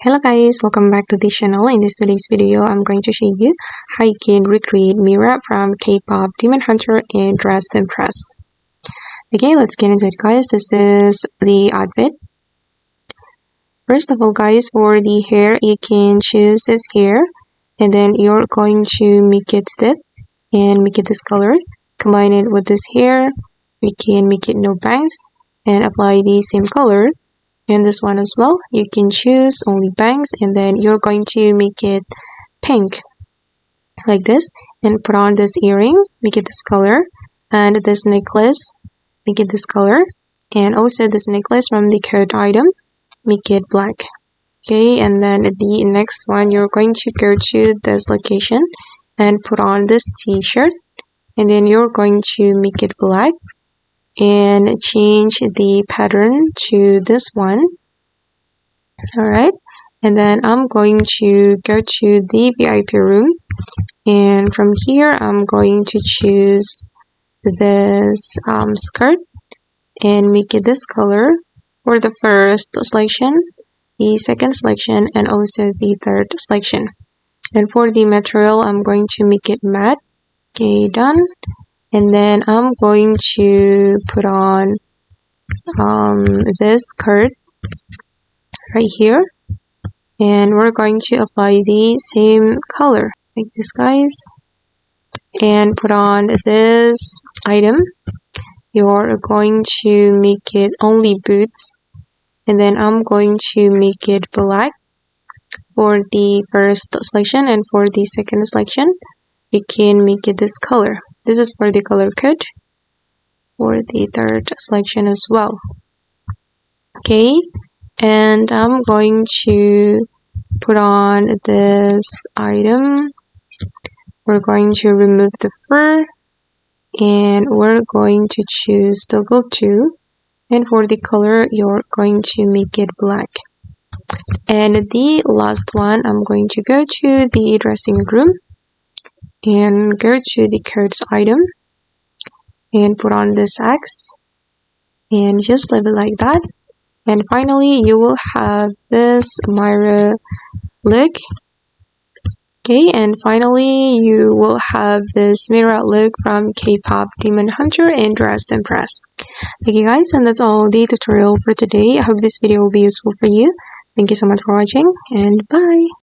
Hello guys, welcome back to the channel. In this today's video, I'm going to show you how you can recreate Mira from K-pop Demon Hunter in Dress to Impress. Okay, let's get into it guys. This is the outfit. First of all guys, for the hair, you can choose this hair and then you're going to make it stiff and make it this color. Combine it with this hair, we can make it no bangs and apply the same color. And this one as well, you can choose only bangs and then you're going to make it pink like this and put on this earring, make it this color, and this necklace, make it this color, and also this necklace from the coat item, make it black. Okay, and then the next one, you're going to go to this location and put on this t-shirt and then you're going to make it black and change the pattern to this one. Alright, and then I'm going to go to the VIP room and from here I'm going to choose this skirt and make it this color for the first selection, the second selection, and also the third selection. And for the material, I'm going to make it matte. Okay, done. And then I'm going to put on this skirt right here and we're going to apply the same color like this guys and put on this item. You're going to make it only boots and then I'm going to make it black for the first selection, and for the second selection you can make it this color. This is for the color code for the third selection as well. Okay, and I'm going to put on this item. We're going to remove the fur and we're going to choose toggle 2, and for the color you're going to make it black. And the last one, I'm going to go to the dressing room and go to the coats item and put on this axe and just leave it like that. And finally you will have this Mira look. Okay, and finally you will have this Mira look from K-pop Demon Hunter in Dress to Impress. Okay guys, and that's all the tutorial for today. I hope this video will be useful for you. Thank you so much for watching and bye.